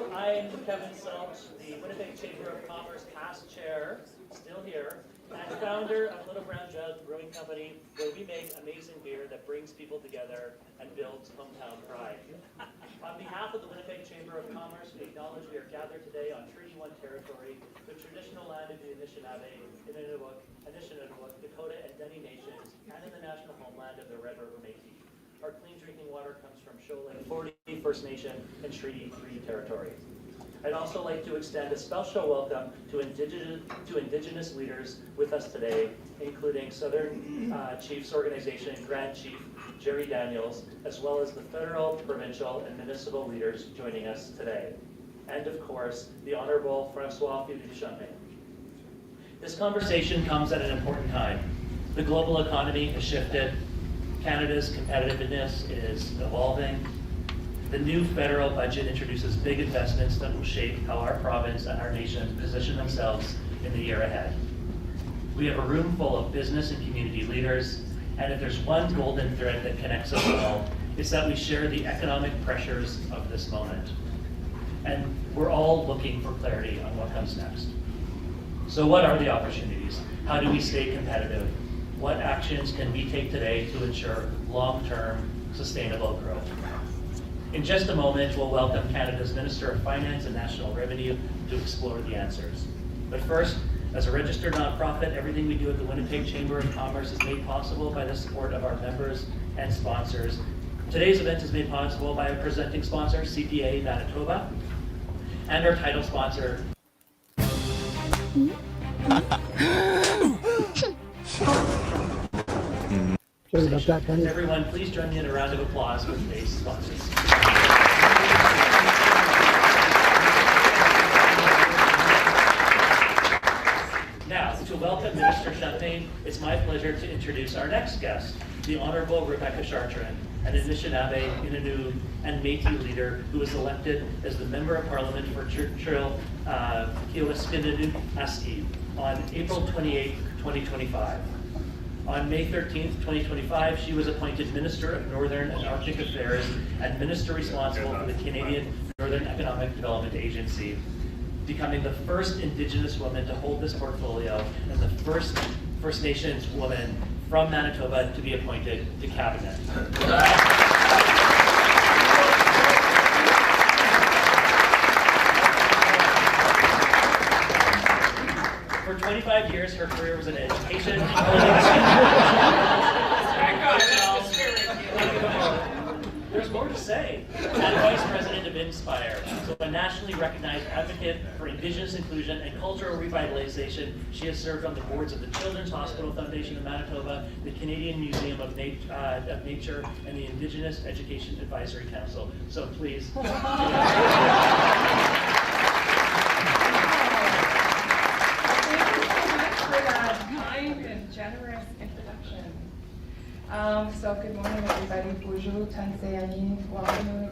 Hello, I'm Kevin Selch, the Winnipeg Chamber of Commerce past chair, still here, and founder of Little Brown Jug Brewing Company, where we make amazing beer that brings people together and builds hometown pride. On behalf of the Winnipeg Chamber of Commerce, we acknowledge we are gathered today on Treaty 1 territory, the traditional land of the Anishinaabe, Inuit, Dakota, and Dene Nations, and in the national homeland of the Red River Métis. Our clean drinking water comes from Shoal Lake 40 First Nation and Treaty 3 territory. I'd also like to extend a special welcome to Indigenous leaders with us today, including Southern Chiefs Organization Grand Chief Jerry Daniels, as well as the federal, provincial, and municipal leaders joining us today. And of course, the Honorable François-Philippe Champagne. This conversation comes at an important time. The global economy has shifted. Canada's competitiveness is evolving. The new federal budget introduces big investments that will shape how our province and our nation position themselves in the year ahead. We have a room full of business and community leaders, and if there's one golden thread that connects us all, it's that we share the economic pressures of this moment. And we're all looking for clarity on what comes next. So what are the opportunities? How do we stay competitive? What actions can we take today to ensure long-term sustainable growth? In just a moment, we'll welcome Canada's Minister of Finance and National Revenue to explore the answers. But first, as a registered nonprofit, everything we do at the Winnipeg Chamber of Commerce is made possible by the support of our members and sponsors. Today's event is made possible by our presenting sponsor, CPA Manitoba, and our title sponsor. Everyone, please join me in a round of applause for today's sponsors. Now, to welcome Minister Champagne, it's my pleasure to introduce our next guest, the Honorable Rebecca Chartrand, an Anishinaabe, Innu, and Métis leader who was elected as the Member of Parliament for Churchill-Kiwaspinanu-Asti on April 28, 2025. On May 13, 2025, she was appointed Minister of Northern and Arctic Affairs and Minister responsible for the Canadian Northern Economic Development Agency, becoming the first Indigenous woman to hold this portfolio and the first First Nations woman from Manitoba to be appointed to Cabinet. For 25 years, her career was in education. There's more to say. And Vice President of Inspire, so a nationally recognized advocate for Indigenous inclusion and cultural revitalization. She has served on the boards of the Children's Hospital Foundation of Manitoba, the Canadian Museum of Nature, and the Indigenous Education Advisory Council. So please. Generous introduction. So good morning, everybody. Bonjour, Tanzania, welcome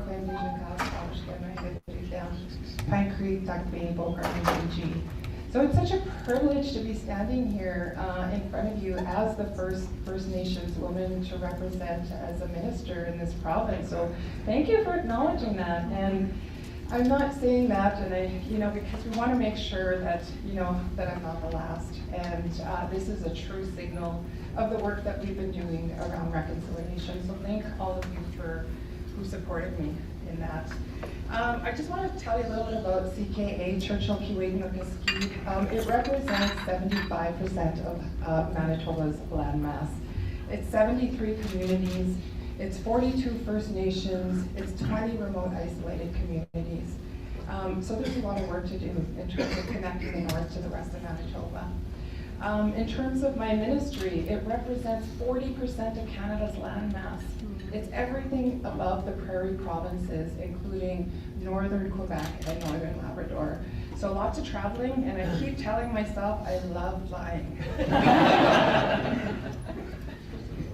to Pine Creek, Duck Bay, Boca, and BG. So it's such a privilege to be standing here in front of you as the first First Nations woman to represent as a minister in this province. So thank you for acknowledging that. And I'm not saying that, and because we want to make sure that, that I'm not the last. And this is a true signal of the work that we've been doing around reconciliation. So thank all of you who supported me in that. I just want to tell you a little bit about CKA, Churchill-Kiwaspinanu-Asti. It represents 75% of Manitoba's landmass. It's 73 communities. It's 42 First Nations, it's 20 remote isolated communities. So there's a lot of work to do in terms of connecting the North to the rest of Manitoba. In terms of my ministry, it represents 40% of Canada's landmass. It's everything above the prairie provinces, including northern Quebec and northern Labrador. So lots of traveling, and I keep telling myself I love flying.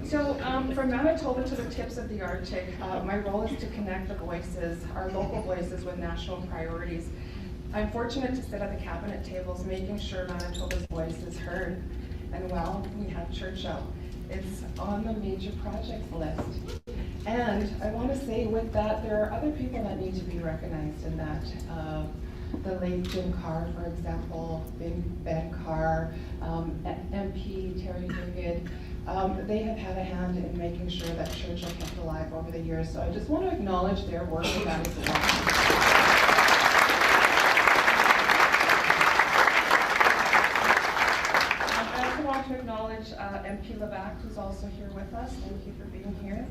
So from Manitoba to the tips of the Arctic, my role is to connect the voices, our local voices, with national priorities. I'm fortunate to sit at the cabinet tables making sure Manitoba's voice is heard. And well, we have Churchill. It's on the major projects list. And I want to say with that, there are other people that need to be recognized in that. The late Jim Carr, for example, Ben Carr, MP Terry Duguid, they have had a hand in making sure that Churchill kept alive over the years. So I just want to acknowledge their work in that as well. I also want to acknowledge MP Levac, who's also here with us. Thank you for being here.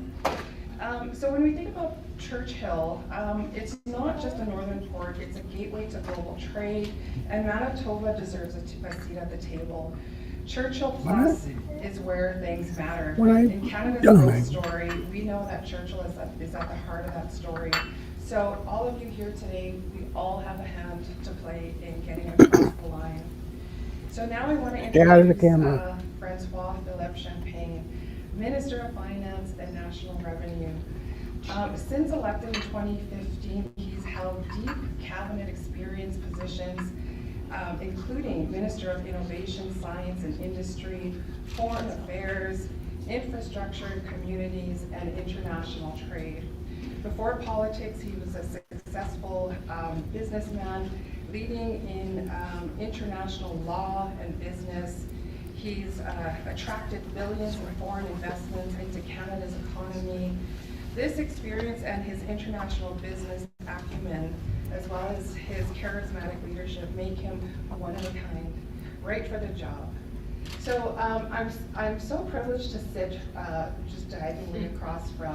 So when we think about Churchill, it's not just a northern port, it's a gateway to global trade, and Manitoba deserves a seat at the table. Churchill Plus is where things matter. In Canada's growth story, we know that Churchill is at the heart of that story. So all of you here today, we all have a hand to play in getting across the line. So now I want to introduce François-Philippe Champagne, Minister of Finance and National Revenue. Since elected in 2015, he's held deep cabinet experience positions, including Minister of Innovation, Science and Industry, Foreign Affairs, Infrastructure and Communities, and International Trade. Before politics, he was a successful businessman, leading in international law and business. He's attracted billions in foreign investments into Canada's economy. This experience and his international business acumen, as well as his charismatic leadership, make him one of a kind, right for the job. So I'm so privileged to sit just diagonally across from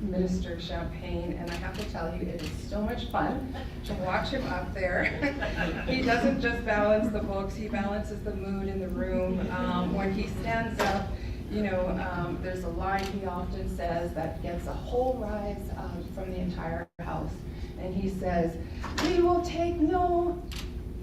Minister Champagne, and I have to tell you, it is so much fun to watch him up there. He doesn't just balance the books, he balances the mood in the room. When he stands up, you know, there's a line he often says that gets a whole rise from the entire house. And he says, "We will take no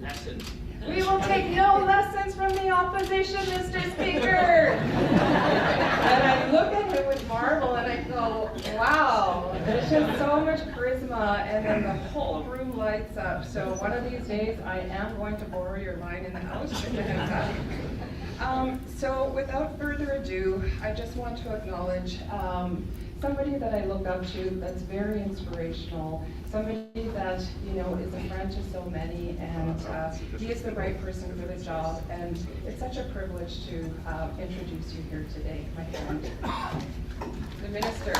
lessons. We will take no lessons from the opposition, Mr. Speaker." And I look at him with marvel and I go, wow, there's just so much charisma, and then the whole room lights up. So one of these days I am going to borrow your line in the house. So without further ado, I just want to acknowledge somebody that I look up to that's very inspirational, somebody that, you know, is a friend to so many, and he is the right person for the job, and it's such a privilege to introduce you here today, my friend, the Minister.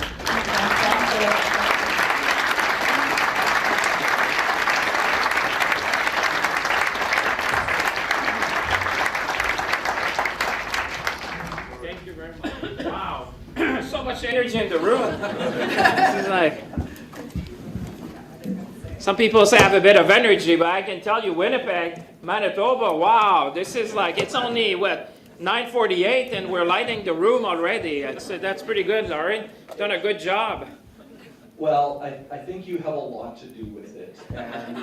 Thank you very much. Wow. So much energy in the room. This is like, some people say I have a bit of energy, but I can tell you Winnipeg, Manitoba, wow, this is like, it's only, what, 9:48 and we're lighting the room already. That's pretty good, Loren. Done a good job. Well, I think you have a lot to do with it. And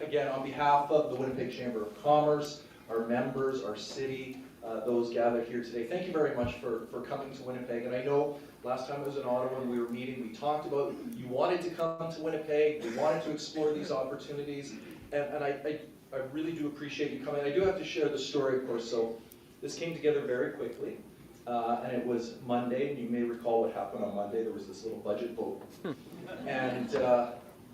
again, on behalf of the Winnipeg Chamber of Commerce, our members, our city, those gathered here today, thank you very much for coming to Winnipeg. And I know last time I was in Ottawa when we were meeting, we talked about you wanted to come to Winnipeg, you wanted to explore these opportunities, and I really do appreciate you coming. I do have to share the story, of course. So this came together very quickly, and it was Monday, and you may recall what happened on Monday. There was this little budget vote, and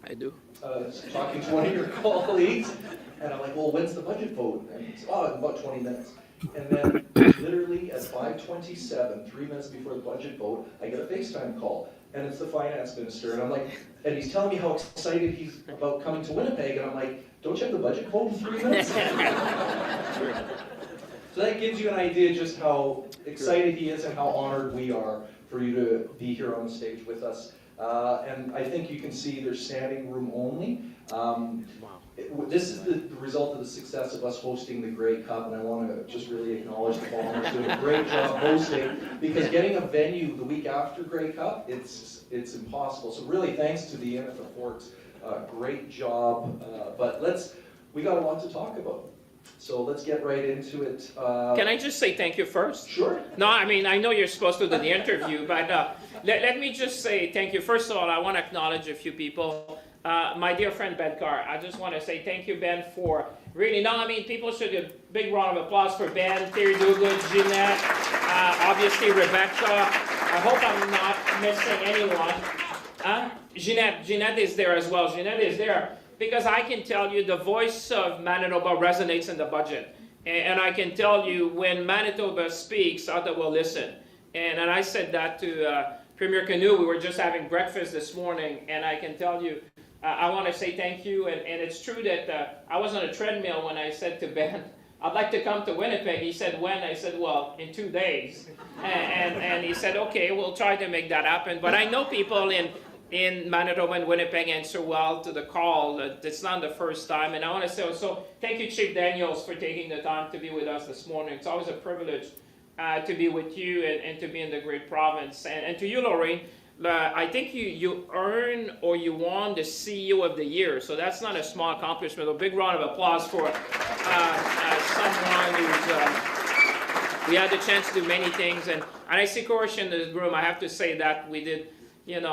I do. I was talking to one of your colleagues, and I'm like, well, when's the budget vote? And it's, oh, in about 20 minutes. And then literally at 5:27, 3 minutes before the budget vote, I get a FaceTime call, and it's the finance minister, and I'm like, and he's telling me how excited he's about coming to Winnipeg, and I'm like, don't you have the budget vote in 3 minutes? So that gives you an idea just how excited he is and how honored we are for you to be here on the stage with us. And I think you can see there's standing room only. This is the result of the success of us hosting the Grey Cup, and I want to just really acknowledge the Bombers doing a great job hosting, because getting a venue the week after Grey Cup, it's impossible. So really, thanks to the NFL Forks, great job. But we got a lot to talk about. So let's get right into it. Can I just say thank you first? Sure. No, I mean, I know you're supposed to do the interview, but let me just say thank you. First of all, I want to acknowledge a few people. my dear friend Ben Carr. I just want to say thank you, Ben, for really, no, I mean, people should give a big round of applause for Ben, Terry Duguid, Jeanette, obviously Rebecca. I hope I'm not missing anyone. Jeanette is there as well. Jeanette is there because I can tell you the voice of Manitoba resonates in the budget. And I can tell you when Manitoba speaks, Ottawa will listen. And I said that to Premier Canoe. We were just having breakfast this morning, and I can tell you, I want to say thank you. And it's true that I was on a treadmill when I said to Ben, I'd like to come to Winnipeg. He said, when? I said, well, in 2 days. And he said, okay, we'll try to make that happen. But I know people in Manitoba and Winnipeg answer well to the call. It's not the first time. And I want to say also, thank you, Chief Daniels, for taking the time to be with us this morning. It's always a privilege to be with you and to be in the great province. And to you, Loren, I think you earned or you won the CEO of the Year. So that's not a small accomplishment. A big round of applause for someone who's, we had the chance to do many things. And I see Korish in the room. I have to say that we did, in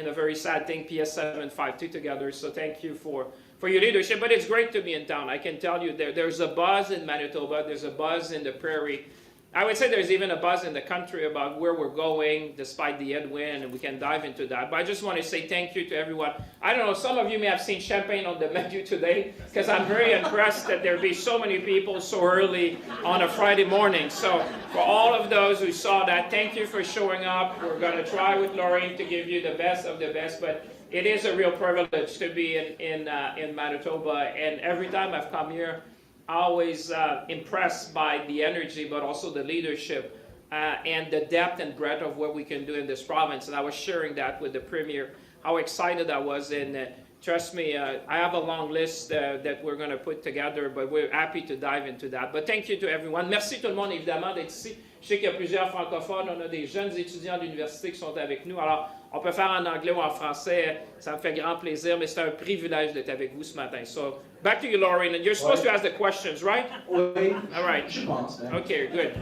a very sad thing, PS752 together. So thank you for your leadership. But it's great to be in town. I can tell you there's a buzz in Manitoba. There's a buzz in the prairie. I would say there's even a buzz in the country about where we're going despite the headwind, and we can dive into that. But I just want to say thank you to everyone. I don't know, some of you may have seen Champlain on the menu today, because I'm very impressed that there be so many people so early on a Friday morning. So for all of those who saw that, thank you for showing up. We're going to try with Loren to give you the best of the best, but it is a real privilege to be in Manitoba, and every time I've come here, always impressed by the energy, but also the leadership and the depth and breadth of what we can do in this province. And I was sharing that with the Premier, how excited I was. And trust me, I have a long list that we're going to put together, but we're happy to dive into that. But thank you to everyone. Merci tout le monde, évidemment, d'être ici. Je sais qu'il y a plusieurs francophones. On a des jeunes étudiants d'université qui sont avec nous. Alors, on peut faire en anglais ou en français. Ça me fait grand plaisir, mais c'est un privilège d'être avec vous ce matin. So, back to you, Loren. And you're supposed to ask the questions, right? Oui. All right. Je pense, man. Okay, good.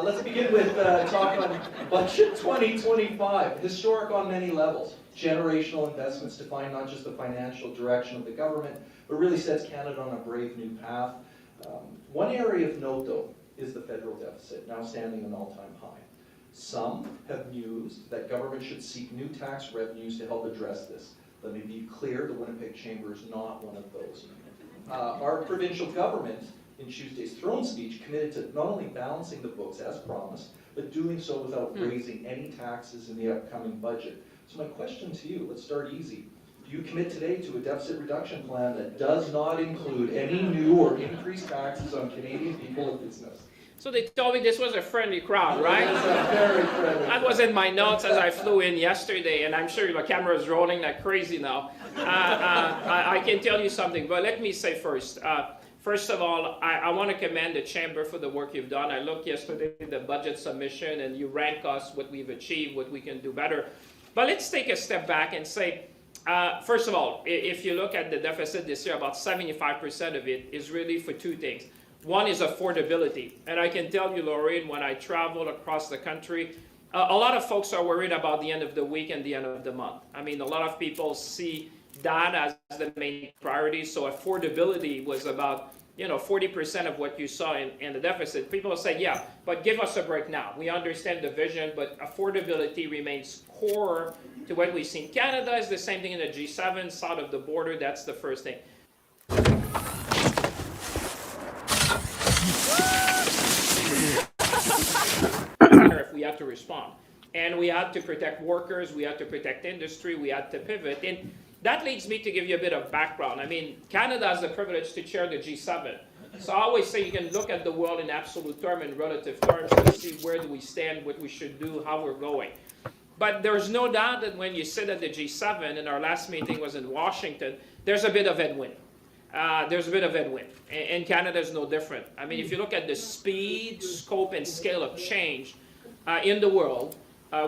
Let's begin with talk on Budget 2025. Historic on many levels. Generational investments define not just the financial direction of the government, but really sets Canada on a brave new path. One area of note, though, is the federal deficit, now standing at an all-time high. Some have mused that government should seek new tax revenues to help address this. Let me be clear, the Winnipeg Chamber is not one of those. Our provincial government, in Tuesday's throne speech, committed to not only balancing the books as promised, but doing so without raising any taxes in the upcoming budget. So my question to you, let's start easy. Do you commit today to a deficit reduction plan that does not include any new or increased taxes on Canadian people and business? So they told me this was a friendly crowd, right? Very friendly. That was in my notes as I flew in yesterday, and I'm sure the camera is rolling like crazy now. I can tell you something, but let me say first. First of all, I want to commend the Chamber for the work you've done. I looked yesterday at the budget submission, and you rank us, what we've achieved, what we can do better. But let's take a step back and say, first of all, if you look at the deficit this year, about 75% of it is really for two things. One is affordability. And I can tell you, Loren, when I travel across the country, a lot of folks are worried about the end of the week and the end of the month. I mean, a lot of people see that as the main priority. So affordability was about 40% of what you saw in the deficit. People say, yeah, but give us a break now. We understand the vision, but affordability remains core to what we see in Canada. Is the same thing in the G7, south of the border. That's the first thing. If we have to respond. And we had to protect workers, we had to protect industry, we had to pivot. And that leads me to give you a bit of background. I mean, Canada has the privilege to chair the G7. So I always say you can look at the world in absolute terms and relative terms to see where do we stand, what we should do, how we're going. But there's no doubt that when you sit at the G7, and our last meeting was in Washington, there's a bit of headwind. There's a bit of headwind. And Canada is no different. I mean, if you look at the speed, scope, and scale of change in the world,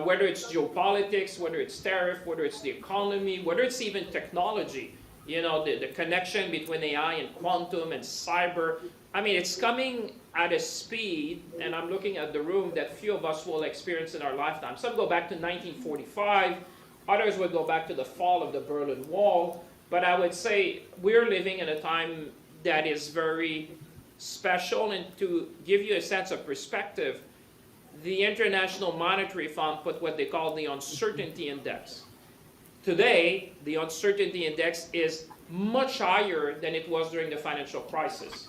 whether it's geopolitics, whether it's tariff, whether it's the economy, whether it's even technology, the connection between AI and quantum and cyber. I mean, it's coming at a speed, and I'm looking at the room, that few of us will experience in our lifetime. Some go back to 1945, others would go back to the fall of the Berlin Wall, but I would say we're living in a time that is very special. And to give you a sense of perspective, the International Monetary Fund put what they call the uncertainty index. Today, the uncertainty index is much higher than it was during the financial crisis.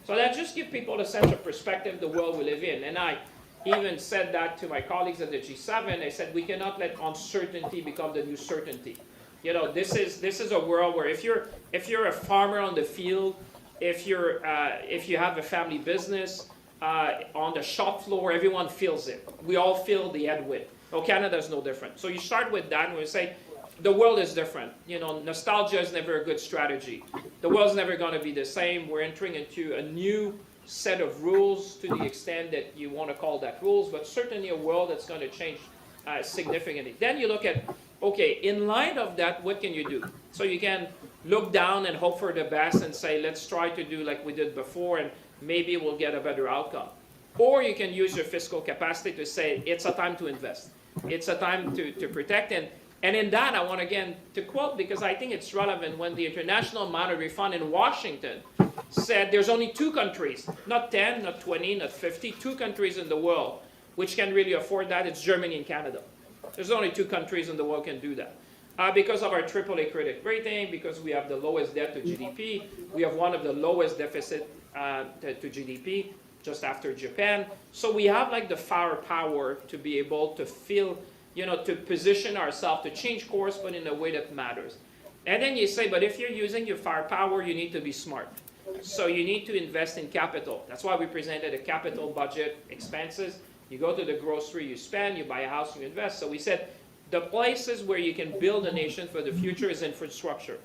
So that just gives people a sense of perspective, the world we live in. And I even said that to my colleagues at the G7. I said, we cannot let uncertainty become the new certainty. You know, this is a world where if you're a farmer on the field, if you have a family business, on the shop floor, everyone feels it. We all feel the headwind. Well, Canada's no different. So you start with that, and we say, the world is different. You know, nostalgia is never a good strategy. The world's never going to be the same. We're entering into a new set of rules, to the extent that you want to call that rules, but certainly a world that's going to change significantly. Then you look at, okay, in light of that, what can you do? So you can look down and hope for the best and say, let's try to do like we did before, and maybe we'll get a better outcome. Or you can use your fiscal capacity to say, it's a time to invest. It's a time to protect. And in that, I want again to quote, because I think it's relevant, when the International Monetary Fund in Washington said there's only 2 countries, not 10, not 20, not 50, 2 countries in the world which can really afford that. It's Germany and Canada. There's only 2 countries in the world can do that. Because of our AAA credit rating, because we have the lowest debt to GDP, we have one of the lowest deficit to GDP, just after Japan. So we have like the firepower to be able to feel, you know, to position ourselves to change course, but in a way that matters. And then you say, but if you're using your firepower, you need to be smart. So you need to invest in capital. That's why we presented a capital budget expenses. You go to the grocery, you spend, you buy a house, you invest. So we said, the places where you can build a nation for the future is infrastructure.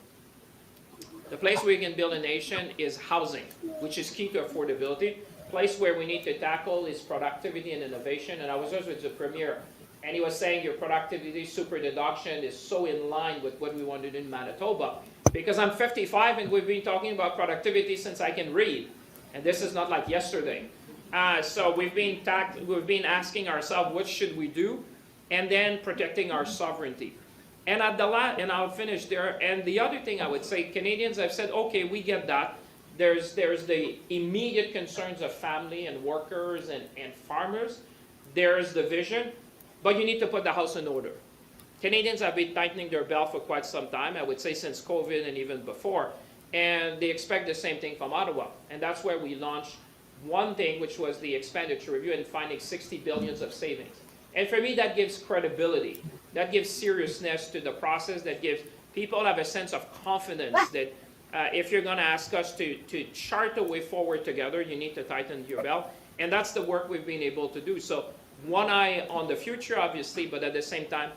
The place where you can build a nation is housing, which is key to affordability. Place where we need to tackle is productivity and innovation. And I was just with the Premier, and he was saying your productivity super deduction is so in line with what we wanted in Manitoba. Because I'm 55 and we've been talking about productivity since I can read. And this is not like yesterday. So we've been asking ourselves, what should we do? And then protecting our sovereignty. And at the and I'll finish there. And the other thing I would say, Canadians have said, okay, we get that. There's the immediate concerns of family and workers and farmers. There's the vision, but you need to put the house in order. Canadians have been tightening their belt for quite some time, I would say since COVID and even before. And they expect the same thing from Ottawa. And that's where we launched one thing, which was the expenditure review and finding 60 billion of savings. And for me, that gives credibility. That gives seriousness to the process. That gives people have a sense of confidence that if you're going to ask us to chart a way forward together, you need to tighten your belt. And that's the work we've been able to do. So one eye on the future, obviously, but at the same time,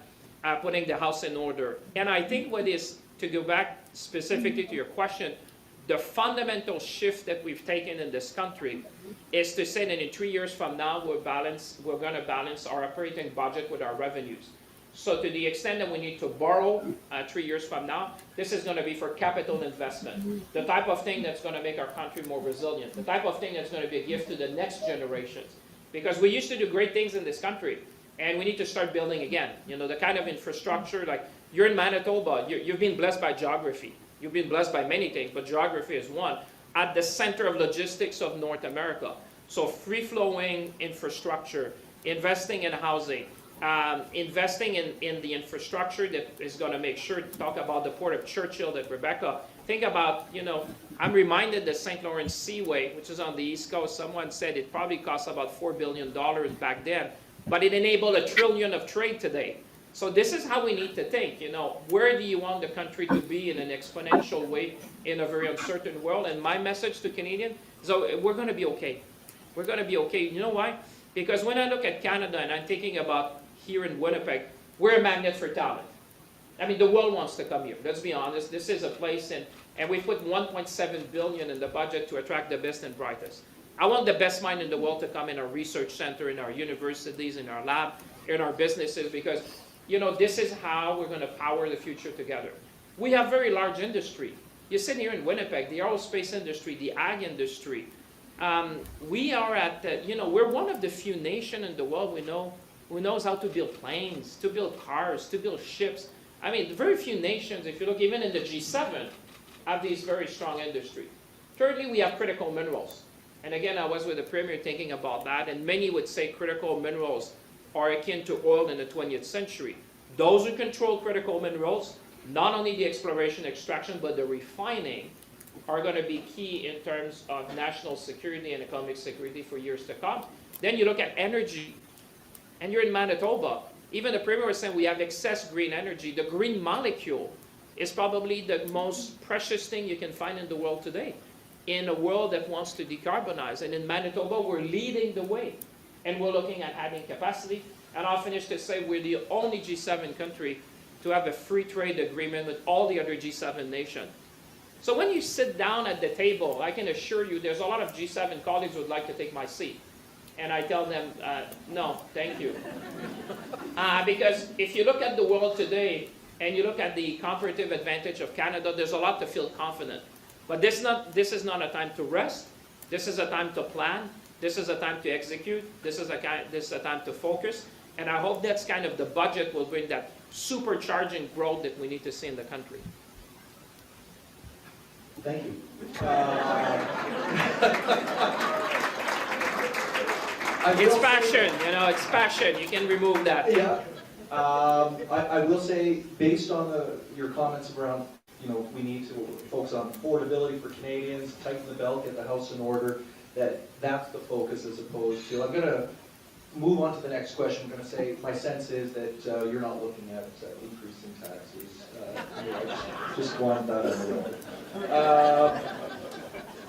putting the house in order. And I think what is, to go back specifically to your question, the fundamental shift that we've taken in this country is to say that in 3 years from now, we're going to balance our operating budget with our revenues. So to the extent that we need to borrow 3 years from now, this is going to be for capital investment. The type of thing that's going to make our country more resilient. The type of thing that's going to be a gift to the next generations. Because we used to do great things in this country, and we need to start building again. You know, the kind of infrastructure, like you're in Manitoba, you've been blessed by geography. You've been blessed by many things, but geography is one. At the center of logistics of North America. So free-flowing infrastructure, investing in housing, investing in the infrastructure that is going to make sure to talk about the Port of Churchill that Rebecca, think about, you know, I'm reminded the St. Lawrence Seaway, which is on the East Coast, someone said it probably cost about $4 billion back then, but it enabled $1 trillion of trade today. So this is how we need to think, you know, where do you want the country to be in an exponential way in a very uncertain world? And my message to Canadians is, we're going to be okay. We're going to be okay. You know why? Because when I look at Canada and I'm thinking about here in Winnipeg, we're a magnet for talent. I mean, the world wants to come here. Let's be honest. This is a place, and we put $1.7 billion in the budget to attract the best and brightest. I want the best mind in the world to come in our research center, in our universities, in our lab, in our businesses, because you know, this is how we're going to power the future together. We have very large industry. You sit here in Winnipeg, the aerospace industry, the ag industry, We are at, we're one of the few nations in the world who knows how to build planes, to build cars, to build ships. I mean, very few nations, if you look even in the G7, have these very strong industry. Thirdly, we have critical minerals. And again, I was with the Premier thinking about that, and many would say critical minerals are akin to oil in the 20th century. Those who control critical minerals, not only the exploration, extraction, but the refining, are going to be key in terms of national security and economic security for years to come. Then you look at energy, and you're in Manitoba. Even the Premier was saying we have excess green energy. The green molecule is probably the most precious thing you can find in the world today, in a world that wants to decarbonize. And in Manitoba, we're leading the way. And we're looking at adding capacity. And I'll finish to say we're the only G7 country to have a free trade agreement with all the other G7 nations. So when you sit down at the table, I can assure you there's a lot of G7 colleagues who would like to take my seat. And I tell them, no, thank you. Because if you look at the world today, and you look at the comparative advantage of Canada, there's a lot to feel confident. But this is not a time to rest. This is a time to plan. This is a time to execute. This is a time to focus. And I hope that's kind of the budget will bring that supercharging growth that we need to see in the country. Thank you. It's passion, it's passion. You can remove that. Yeah. I will say, based on your comments around, we need to focus on affordability for Canadians, tighten the belt, get the house in order, that's the focus as opposed to, I'm going to move on to the next question. I'm going to say, my sense is that you're not looking at increasing taxes. I just want that on the record.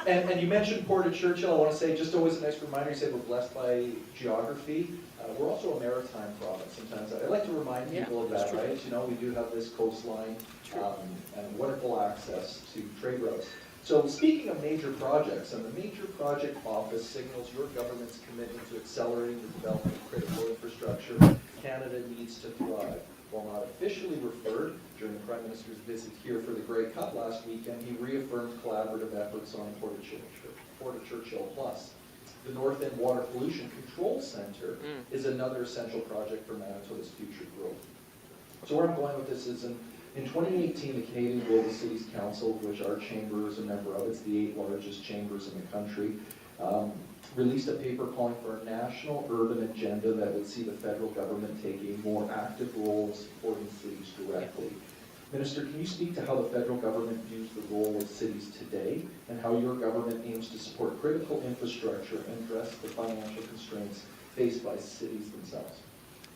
And you mentioned Port of Churchill. I want to say, just always a nice reminder, you said we're blessed by geography. We're also a maritime province sometimes. I like to remind people of that, right? We do have this coastline and wonderful access to trade routes. So speaking of major projects, and the Major Project Office signals your government's commitment to accelerating the development of critical infrastructure Canada needs to thrive. While not officially referred during the Prime Minister's visit here for the Grey Cup last weekend, he reaffirmed collaborative efforts on Port of Churchill Plus. The North End Water Pollution Control Center is another essential project for Manitoba's future growth. So where I'm going with this is in 2018, the Canadian Global Cities Council, which our chamber is a member of, it's the 8 largest chambers in the country, released a paper calling for a national urban agenda that would see the federal government take a more active role in supporting cities directly. Minister, can you speak to how the federal government views the role of cities today and how your government aims to support critical infrastructure and address the financial constraints faced by cities themselves?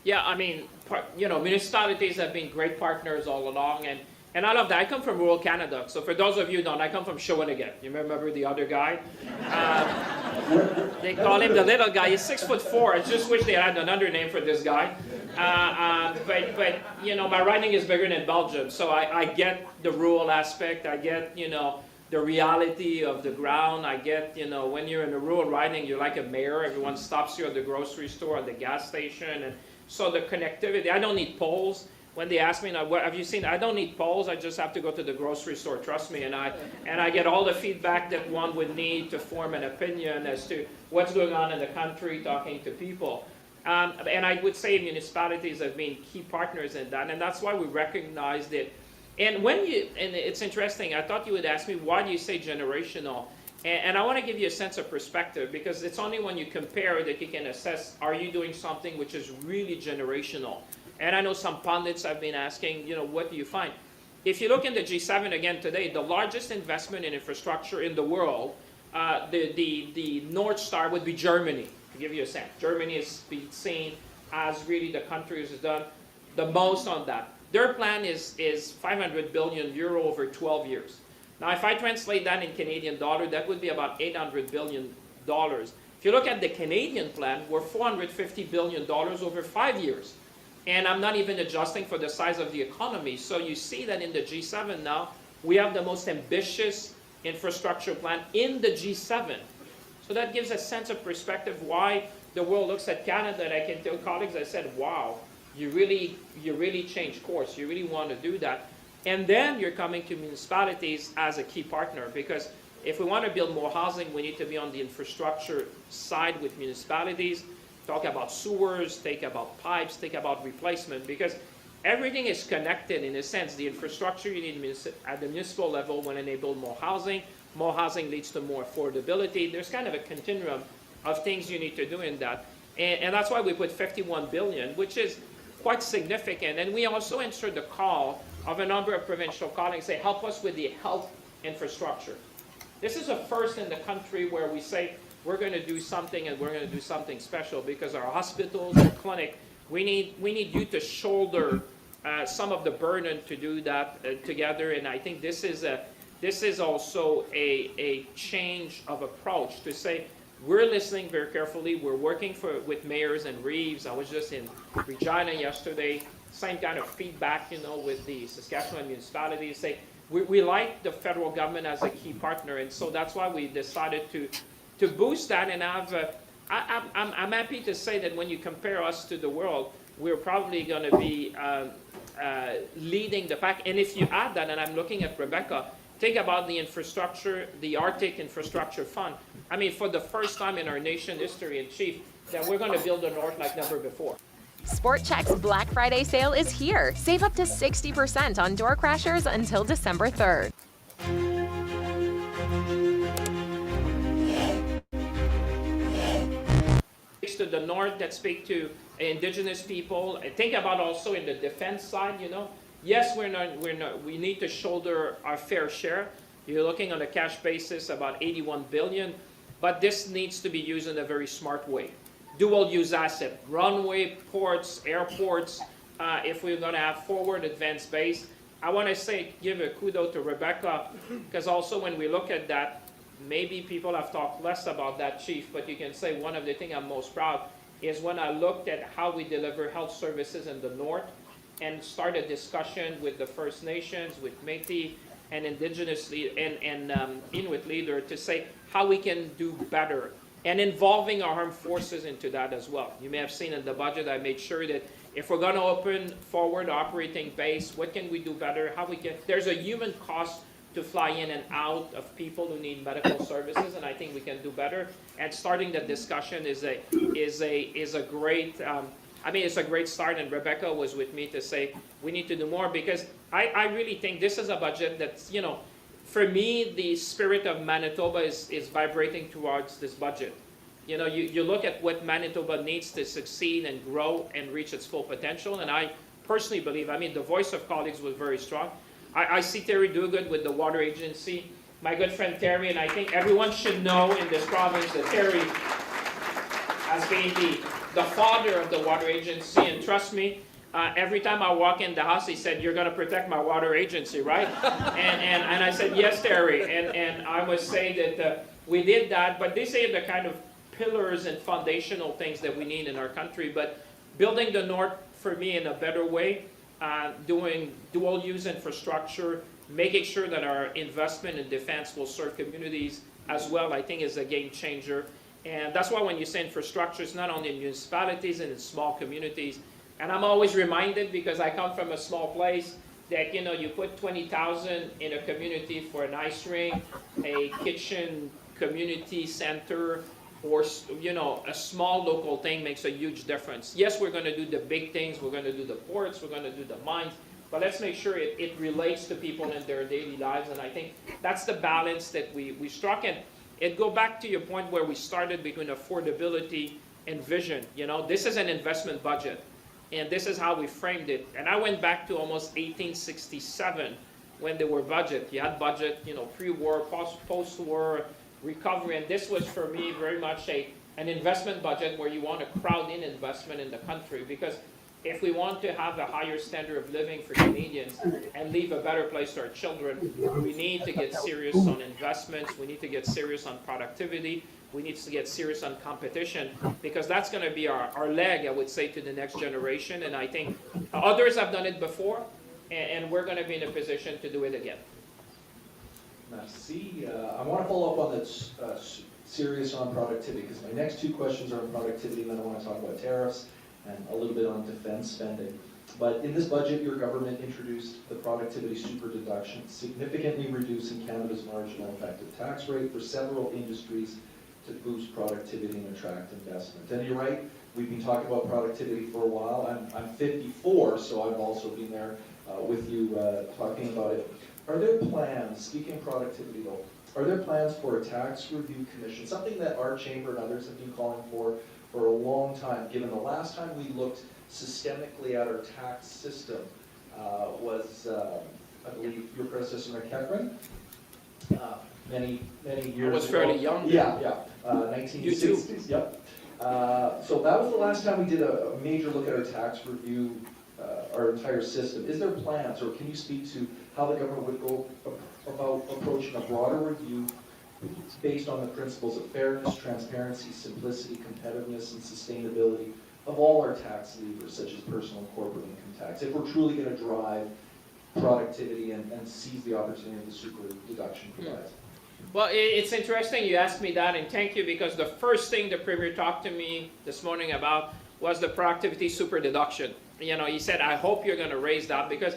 Yeah, I mean, municipalities have been great partners all along, and I love that. I come from rural Canada, so for those of you who don't, I come from Shawinigan. You remember the other guy? They call him the little guy. He's 6'4". I just wish they had another name for this guy. But my riding is bigger than Belgium, so I get the rural aspect. I get, the reality of the ground. I get, when you're in a rural riding, you're like a mayor. Everyone stops you at the grocery store, at the gas station, and so the connectivity. I don't need poles. When they ask me, what have you seen? I don't need polls. I just have to go to the grocery store. Trust me, and I get all the feedback that one would need to form an opinion as to what's going on in the country, talking to people. And I would say municipalities have been key partners in that, and that's why we recognized it. And it's interesting. I thought you would ask me, why do you say generational? And I want to give you a sense of perspective, because it's only when you compare that you can assess, are you doing something which is really generational? And I know some pundits have been asking, what do you find? If you look in the G7 again today, the largest investment in infrastructure in the world, the North Star would be Germany, to give you a sense. Germany is being seen as really the country who has done the most on that. Their plan is 500 billion euro over 12 years. Now, if I translate that in Canadian dollar, that would be about $800 billion. If you look at the Canadian plan, we're $450 billion over 5 years. And I'm not even adjusting for the size of the economy. So you see that in the G7 now, we have the most ambitious infrastructure plan in the G7. So that gives a sense of perspective why the world looks at Canada. And I can tell colleagues, I said, wow, you really changed course. You really want to do that. And then you're coming to municipalities as a key partner, because if we want to build more housing, we need to be on the infrastructure side with municipalities, talk about sewers, think about pipes, think about replacement, because everything is connected in a sense. The infrastructure you need at the municipal level will enable more housing. More housing leads to more affordability. There's kind of a continuum of things you need to do in that. And that's why we put 51 billion, which is quite significant. And we also answered the call of a number of provincial colleagues, say, help us with the health infrastructure. This is a first in the country where we say, we're going to do something and we're going to do something special, because our hospitals, our clinic, we need you to shoulder some of the burden to do that together. And I think this is also a change of approach to say, we're listening very carefully. We're working with mayors and reeves. I was just in Regina yesterday. Same kind of feedback, with the Saskatchewan municipalities. Say, we like the federal government as a key partner, and so that's why we decided to boost that and have. I'm happy to say that when you compare us to the world, we're probably going to be leading the pack. And if you add that, and I'm looking at Rebecca, think about the infrastructure, the Arctic Infrastructure Fund. I mean, for the first time in our nation history, in chief, that we're going to build the North like never before. Sport Chek's Black Friday sale is here. Save up to 60% on door crashers until December 3rd. To the north that speak to indigenous people, and think about also in the defense side, Yes, we need to shoulder our fair share. You're looking on a cash basis about 81 billion, but this needs to be used in a very smart way. Dual use asset, runway, ports, airports, if we're going to have forward advanced base. I want to give a kudo to Rebecca, because also when we look at that, maybe people have talked less about that, Chief, but you can say one of the things I'm most proud is when I looked at how we deliver health services in the north and start a discussion with the First Nations, with Métis and Indigenous and Inuit leader to say how we can do better, and involving our armed forces into that as well. You may have seen in the budget, I made sure that if we're going to open forward operating base, what can we do better? There's a human cost to fly in and out of people who need medical services, and I think we can do better. And starting the discussion is a great. It's a great start. And Rebecca was with me to say we need to do more, because I really think this is a budget that's, for me, the spirit of Manitoba is vibrating towards this budget. You look at what Manitoba needs to succeed and grow and reach its full potential, and I personally believe. The voice of colleagues was very strong. I see Terry Duguid with the Water Agency, my good friend Terry, and I think everyone should know in this province that Terry has been the father of the Water Agency, and trust me, every time I walk in the house, he said, "You're going to protect my Water Agency, right?" and I said, "Yes, Terry," and I must say that we did that, but these are the kind of pillars and foundational things that we need in our country. But building the North, for me, in a better way, doing dual-use infrastructure, making sure that our investment in defense will serve communities as well, I think is a game changer. And that's why when you say infrastructure, it's not only in municipalities and in small communities. And I'm always reminded, because I come from a small place, that you put 20,000 in a community for an ice rink, a kitchen community center, or a small local thing makes a huge difference. Yes, we're going to do the big things. We're going to do the ports. We're going to do the mines. But let's make sure it relates to people in their daily lives. And I think that's the balance that we struck. And it go back to your point where we started between affordability and vision. This is an investment budget. And this is how we framed it. And I went back to almost 1867 when there were budget. You had budget, pre-war, post-war, recovery, and this was for me very much an investment budget where you want to crowd in investment in the country, because if we want to have a higher standard of living for Canadians and leave a better place to our children, we need to get serious on investments, we need to get serious on productivity, we need to get serious on competition, because that's going to be our leg, I would say, to the next generation. And I think others have done it before, and we're going to be in a position to do it again. Merci. I want to follow up on this serious on productivity, because my next two questions are on productivity, and then I want to talk about tariffs and a little bit on defense spending. But in this budget, your government introduced the productivity super deduction, significantly reducing Canada's marginal effective tax rate for several industries to boost productivity and attract investment. And you're right, we've been talking about productivity for a while. I'm 54, so I've also been there with you talking about it. Are there plans, speaking of productivity though, are there plans for a tax review commission, something that our chamber and others have been calling for a long time, given the last time we looked systemically at our tax system was, I believe, your predecessor, Mayor Catherine, many years ago. I was fairly young. Yeah, 1960s, yep. So that was the last time we did a major look at our tax review, our entire system. Is there plans, or can you speak to how the government would go about approaching a broader review based on the principles of fairness, transparency, simplicity, competitiveness, and sustainability of all our tax levers, such as personal and corporate income tax, if we're truly going to drive productivity and seize the opportunity the super deduction provides? Well, it's interesting you asked me that, and thank you, because the first thing the Premier talked to me this morning about was the productivity super deduction. You know, he said, I hope you're going to raise that, because,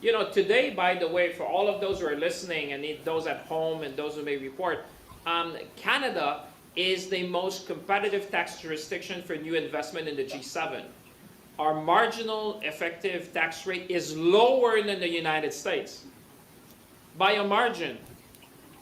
you know, today, by the way, for all of those who are listening and those at home and those who may report, Canada is the most competitive tax jurisdiction for new investment in the G7. Our marginal effective tax rate is lower than the United States by a margin.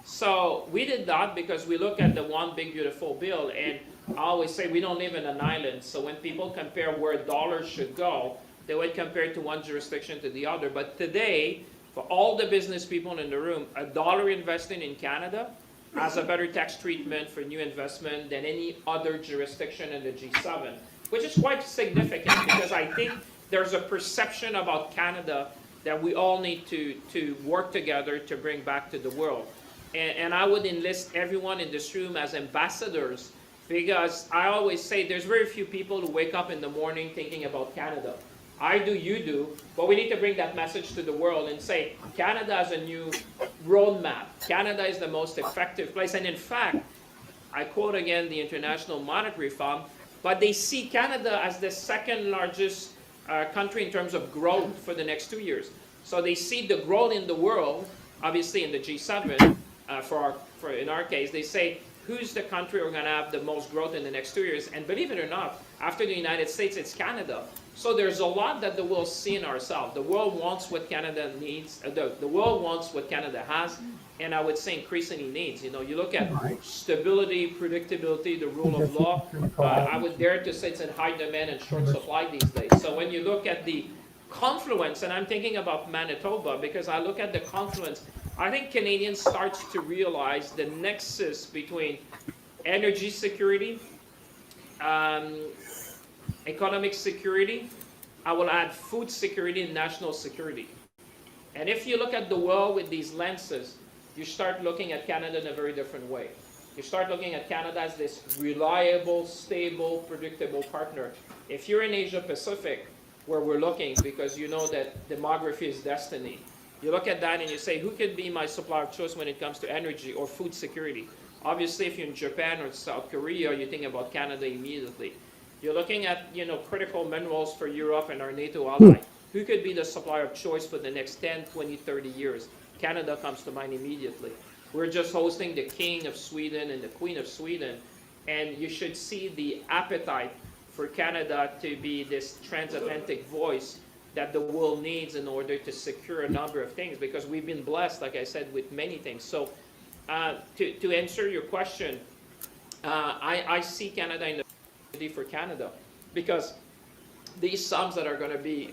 So we did that because we look at the one big beautiful bill, and I always say we don't live in an island, so when people compare where dollars should go, they would compare to one jurisdiction to the other. But today, for all the business people in the room, $1 invested in Canada has a better tax treatment for new investment than any other jurisdiction in the G7, which is quite significant, because I think there's a perception about Canada that we all need to work together to bring back to the world. And I would enlist everyone in this room as ambassadors, because I always say there's very few people who wake up in the morning thinking about Canada. I do, you do, but we need to bring that message to the world and say, Canada has a new roadmap. Canada is the most effective place. And in fact, I quote again the International Monetary Fund, but they see Canada as the second largest country in terms of growth for the next 2 years. So they see the growth in the world, obviously in the G7, in our case, they say, who's the country we're going to have the most growth in the next 2 years? And believe it or not, after the United States, it's Canada. So there's a lot that the world see in ourselves. The world wants what Canada needs. The world wants what Canada has, and I would say increasingly needs. You know, you look at stability, predictability, the rule of law. I would dare to say it's in high demand and short supply these days. So when you look at the confluence, and I'm thinking about Manitoba, because I look at the confluence, I think Canadians start to realize the nexus between energy security, economic security, I will add food security and national security. And if you look at the world with these lenses, you start looking at Canada in a very different way. You start looking at Canada as this reliable, stable, predictable partner. If you're in Asia Pacific, where we're looking, because you know that demography is destiny, you look at that and you say, who could be my supplier of choice when it comes to energy or food security? Obviously, if you're in Japan or South Korea, you think about Canada immediately. You're looking at, you know, critical minerals for Europe and our NATO ally. Who could be the supplier of choice for the next 10, 20, 30 years? Canada comes to mind immediately. We're just hosting the King of Sweden and the Queen of Sweden, and you should see the appetite for Canada to be this transatlantic voice that the world needs in order to secure a number of things, because we've been blessed, like I said, with many things. So to answer your question, I see Canada in the for Canada, because these sums that are going to be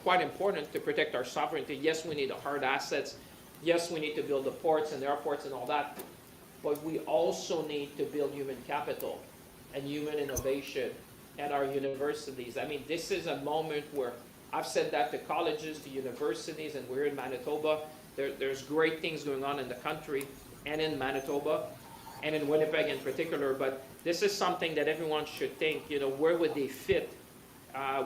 quite important to protect our sovereignty. Yes, we need the hard assets. Yes, we need to build the ports and the airports and all that. But we also need to build human capital and human innovation at our universities. I mean, this is a moment where I've said that to colleges, to universities, and we're in Manitoba. There's great things going on in the country and in Manitoba and in Winnipeg in particular, but this is something that everyone should think, you know, where would they fit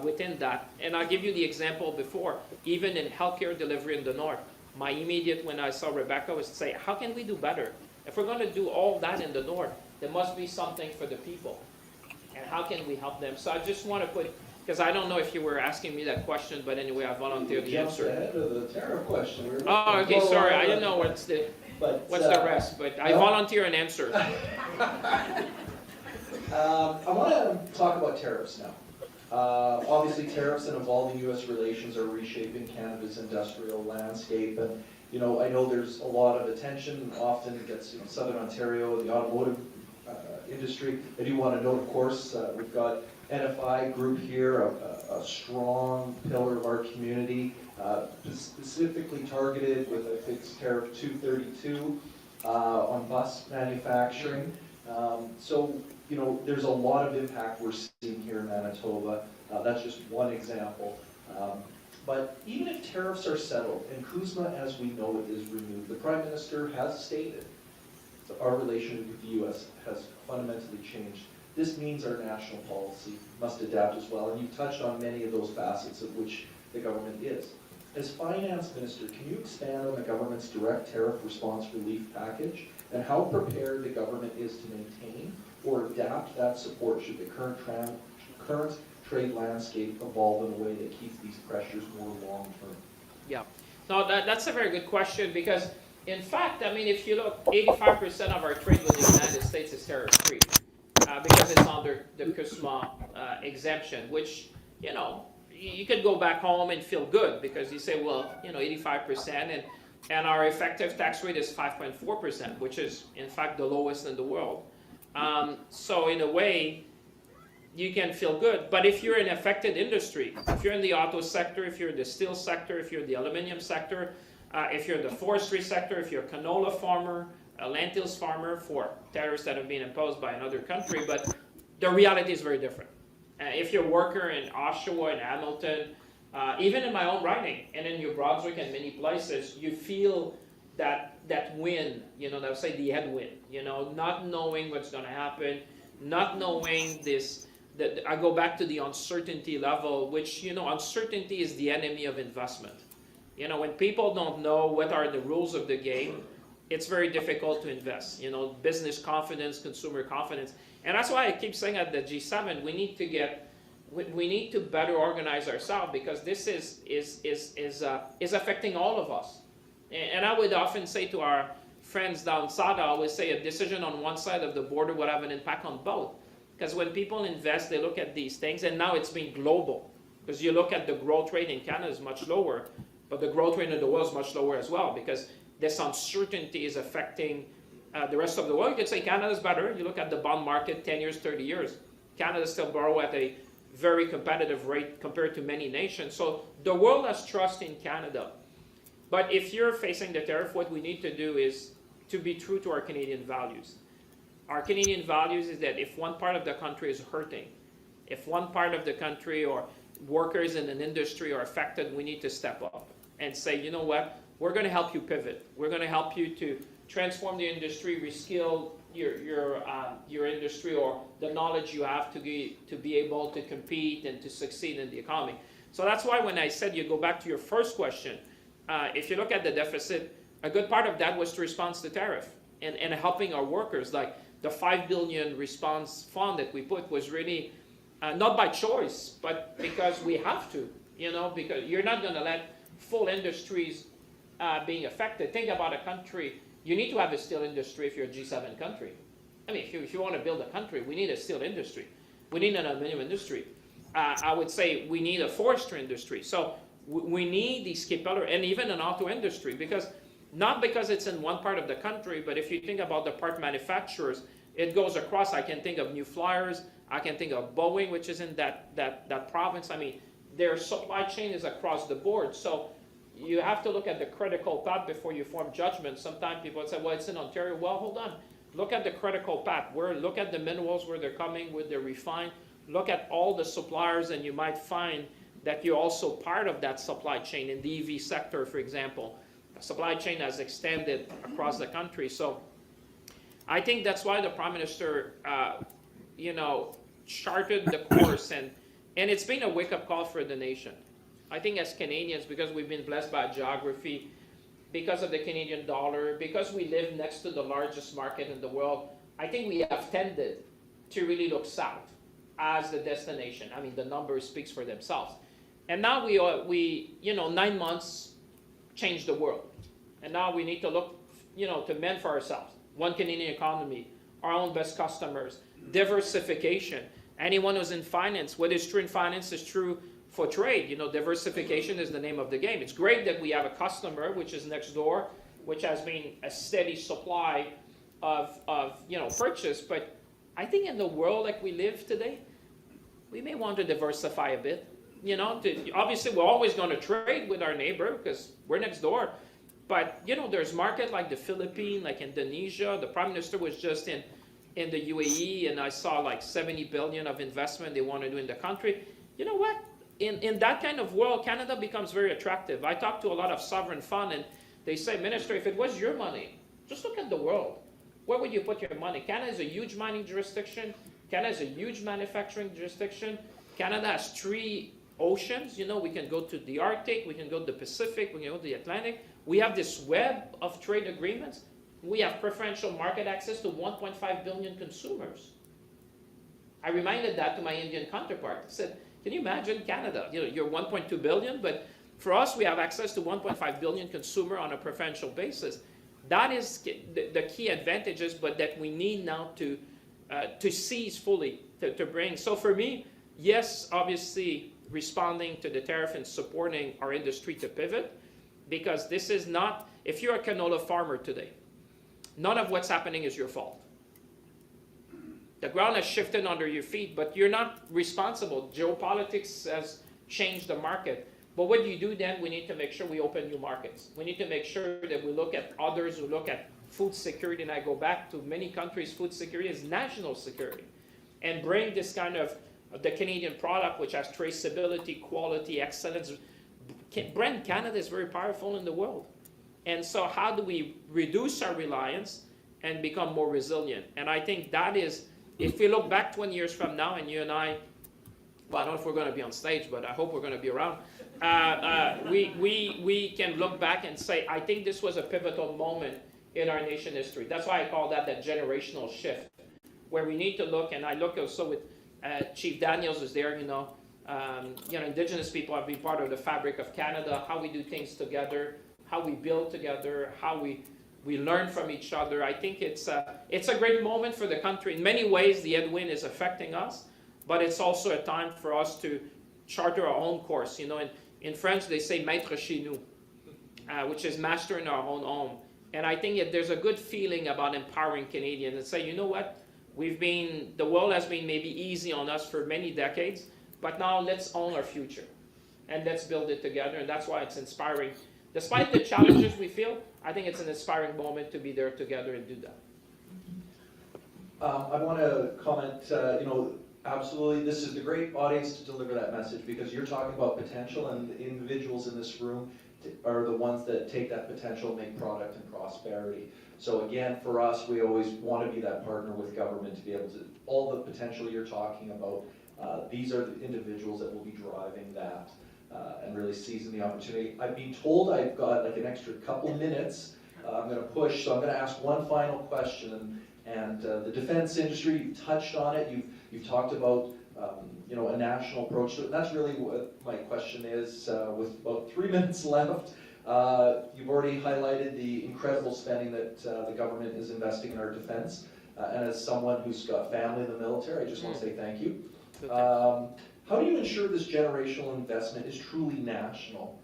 within that? And I'll give you the example before, even in healthcare delivery in the North, my immediate, when I saw Rebecca, was to say, how can we do better? If we're going to do all that in the North, there must be something for the people. And how can we help them? So I just want to put Because I don't know if you were asking me that question, but anyway, I volunteered the Jumped answer. ahead of the tariff question. We were Oh, okay, looking sorry, for- I didn't know what's the But, rest, but I no. volunteer an answer. I want to talk about tariffs now. Obviously, tariffs and evolving U.S. relations are reshaping Canada's industrial landscape, and I know there's a lot of attention. Often it gets Southern Ontario, the automotive industry. I do want to note, of course, we've got NFI Group here, a strong pillar of our community, specifically targeted with a fixed tariff 232 on bus manufacturing. So, there's a lot of impact we're seeing here in Manitoba. That's just one example. But even if tariffs are settled and CUSMA as we know it is removed, the Prime Minister has stated that our relationship with the U.S. has fundamentally changed. This means our national policy must adapt as well, and you've touched on many of those facets of which the government is. As Finance Minister, can you expand on the government's direct tariff response relief package and how prepared the government is to maintain or adapt that support should the current trade landscape evolve in a way that keeps these pressures more long-term? Yeah, no, that's a very good question because, in fact, I mean, if you look, 85% of our trade with the United States is tariff-free because it's under the CUSMA exemption, which, you could go back home and feel good because you say, well, 85%, and our effective tax rate is 5.4%, which is, in fact, the lowest in the world. So in a way, you can feel good. But if you're in affected industry, if you're in the auto sector, if you're in the steel sector, if you're in the aluminum sector, if you're in the forestry sector, if you're a canola farmer, a lentils farmer, for tariffs that have been imposed by another country, but the reality is very different. If you're a worker in Oshawa and Hamilton, even in my own riding, and in New Brunswick and many places, you feel that wind, they'll say the headwind, not knowing what's going to happen, not knowing this. I go back to the uncertainty level, which, uncertainty is the enemy of investment. When people don't know what are the rules of the game, it's very difficult to invest. Business confidence, consumer confidence. And that's why I keep saying at the G7, we need to better organize ourselves because this is affecting all of us. And I would often say to our friends down south, I always say a decision on one side of the border would have an impact on both. Because when people invest, they look at these things, and now it's been global. Because you look at the growth rate in Canada is much lower, but the growth rate in the world is much lower as well, because this uncertainty is affecting the rest of the world. You could say Canada is better. You look at the bond market, 10 years, 30 years. Canada still borrow at a very competitive rate compared to many nations. So the world has trust in Canada. But if you're facing the tariff, what we need to do is to be true to our Canadian values. Our Canadian values is that if one part of the country is hurting, if one part of the country or workers in an industry are affected, we need to step up and say, you know what, we're going to help you pivot. We're going to help you to transform the industry, reskill your industry or the knowledge you have to be able to compete and to succeed in the economy. So that's why when I said you go back to your first question, if you look at the deficit, a good part of that was to respond to tariff and helping our workers. Like the $5 billion response fund that we put was really not by choice, but because we have to, because you're not going to let full industries being affected. Think about a country. You need to have a steel industry if you're a G7 country. I mean, if you want to build a country, we need a steel industry. We need an aluminum industry. I would say we need a forestry industry. So we need these key pillars, and even an auto industry, not because it's in one part of the country, but if you think about the part manufacturers, it goes across. I can think of New Flyers. I can think of Boeing, which is in that province. I mean, their supply chain is across the board. So you have to look at the critical path before you form judgment. Sometimes people say, well, it's in Ontario. Well, hold on. Look at the critical path. Look at the minerals, where they're coming, where they're refined. Look at all the suppliers, and you might find that you're also part of that supply chain. In the EV sector, for example, the supply chain has extended across the country. So I think that's why the Prime Minister, charted the course, and it's been a wake-up call for the nation. I think as Canadians, because we've been blessed by geography, because of the Canadian dollar, because we live next to the largest market in the world, I think we have tended to really look south. as the destination. I mean, the numbers speaks for themselves. And now we 9 months changed the world. And now we need to look, to mend for ourselves. One Canadian economy, our own best customers, diversification. Anyone who's in finance, what is true in finance is true for trade. Diversification is the name of the game. It's great that we have a customer, which is next door, which has been a steady supply of purchase. But I think in the world like we live today, we may want to diversify a bit. Obviously we're always going to trade with our neighbor because we're next door. But, there's markets like the Philippines, like Indonesia. The Prime Minister was just in the UAE, and I saw like 70 billion of investment they want to do in the country. You know what? In that kind of world, Canada becomes very attractive. I talk to a lot of sovereign fund, and they say, Minister, if it was your money, just look at the world. Where would you put your money? Canada is a huge mining jurisdiction. Canada is a huge manufacturing jurisdiction. Canada has 3 oceans. We can go to the Arctic, we can go to the Pacific, we can go to the Atlantic. We have this web of trade agreements. We have preferential market access to 1.5 billion consumers. I reminded that to my Indian counterpart. I said, can you imagine Canada? You're 1.2 billion, but for us, we have access to 1.5 billion consumer on a preferential basis. That is the key advantages, but that we need now to seize fully, to bring. So for me, yes, obviously responding to the tariff and supporting our industry to pivot, because this is not, if you're a canola farmer today, none of what's happening is your fault. The ground has shifted under your feet, but you're not responsible. Geopolitics has changed the market. But what do you do then? We need to make sure we open new markets. We need to make sure that we look at others who look at food security, and I go back to many countries, food security is national security. And bring this kind of, the Canadian product, which has traceability, quality, excellence. Brand Canada is very powerful in the world. And so how do we reduce our reliance and become more resilient? And I think that is, if we look back 20 years from now, and you and I don't know if we're going to be on stage, but I hope we're going to be around, we can look back and say, I think this was a pivotal moment in our nation history. That's why I call that generational shift, where we need to look, and I look also with Chief Daniels is there, Indigenous people have been part of the fabric of Canada, how we do things together, how we build together, how we learn from each other. I think it's a great moment for the country. In many ways, the headwind is affecting us, but it's also a time for us to charter our own course. In French, they say maître chez nous, which is master in our own home. And I think there's a good feeling about empowering Canadians and say, you know what, the world has been maybe easy on us for many decades, but now let's own our future and let's build it together. And that's why it's inspiring. Despite the challenges we feel, I think it's an inspiring moment to be there together and do that. I want to comment, absolutely, this is the great audience to deliver that message, because you're talking about potential, and the individuals in this room are the ones that take that potential and make product and prosperity. So again, for us, we always want to be that partner with government to be able to, all the potential you're talking about, these are the individuals that will be driving that and really seizing the opportunity. I've been told I've got like an extra couple minutes. I'm going to push, so I'm going to ask one final question. And the defense industry, you've touched on it. You've talked about a national approach. So that's really what my question is. With about 3 minutes left, you've already highlighted the incredible spending that the government is investing in our defense. And as someone who's got family in the military, I just want to say thank you. How do you ensure this generational investment is truly national,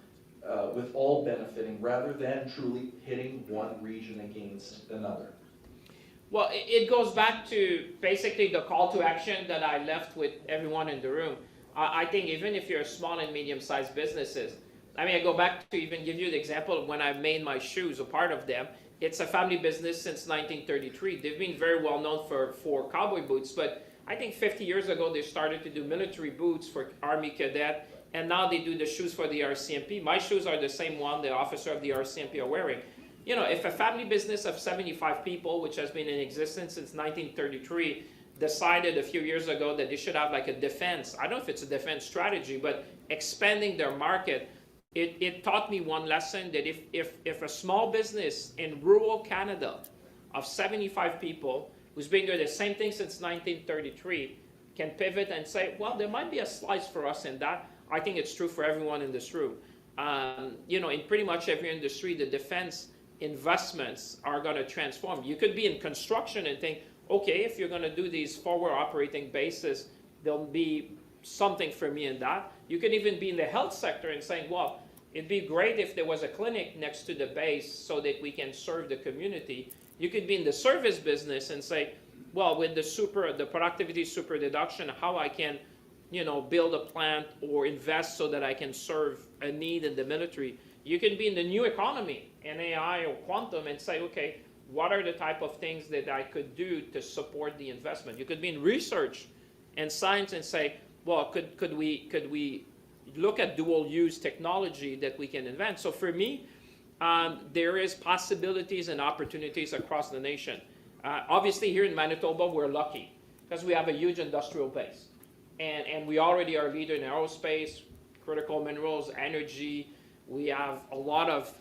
with all benefiting, rather than truly hitting one region against another? Well, it goes back to basically the call to action that I left with everyone in the room. I think even if you're small and medium-sized businesses, I go back to even give you the example of when I made my shoes, a part of them. It's a family business since 1933. They've been very well known for cowboy boots, but I think 50 years ago they started to do military boots for Army cadet, and now they do the shoes for the RCMP. My shoes are the same one the officer of the RCMP are wearing. If a family business of 75 people, which has been in existence since 1933, decided a few years ago that they should have like a defense, I don't know if it's a defense strategy, but expanding their market, it taught me one lesson, that if a small business in rural Canada of 75 people, who's been doing the same thing since 1933, can pivot and say, well, there might be a slice for us in that. I think it's true for everyone in this room. In pretty much every industry, the defense investments are going to transform. You could be in construction and think, okay, if you're going to do these forward operating bases, there'll be something for me in that. You could even be in the health sector and saying, well, it'd be great if there was a clinic next to the base so that we can serve the community. You could be in the service business and say, well, with the productivity super deduction, how I can, build a plant or invest so that I can serve a need in the military. You can be in the new economy, in AI or quantum, and say, okay, what are the type of things that I could do to support the investment? You could be in research and science and say, well, could we look at dual use technology that we can invent? So for me, there is possibilities and opportunities across the nation. Obviously here in Manitoba, we're lucky because we have a huge industrial base. And we already are a leader in aerospace, critical minerals, energy. We have a lot of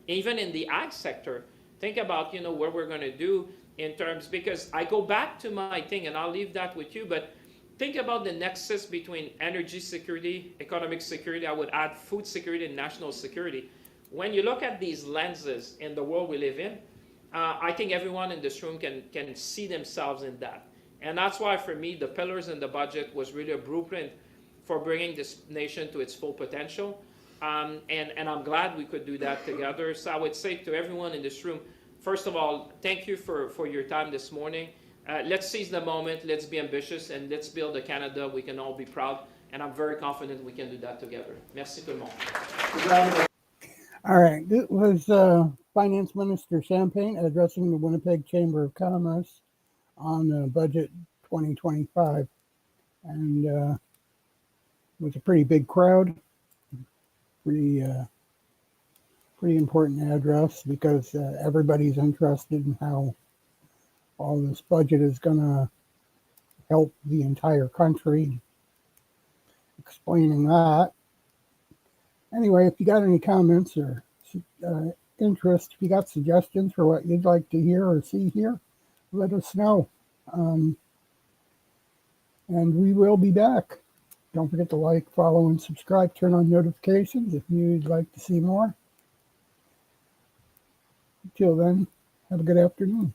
even in the ag sector, think about, what we're going to do in terms, because I go back to my thing, and I'll leave that with you, but think about the nexus between energy security, economic security. I would add food security and national security. When you look at these lenses in the world we live in, I think everyone in this room can see themselves in that. And that's why, for me, the pillars in the budget was really a blueprint for bringing this nation to its full potential. And I'm glad we could do that together. So I would say to everyone in this room, first of all, thank you for your time this morning. Let's seize the moment, let's be ambitious, and let's build a Canada we can all be proud. And I'm very confident we can do that together. Merci tout le monde. All right, this was Finance Minister Champagne addressing the Winnipeg Chamber of Commerce on Budget 2025. And it was a pretty big crowd, pretty important address because everybody's interested in how all this budget is going to help the entire country. Explaining that. Anyway, if you got any comments or interest, if you got suggestions for what you'd like to hear or see here, let us know. And we will be back. Don't forget to like, follow, and subscribe. Turn on notifications if you'd like to see more. Until then, have a good afternoon.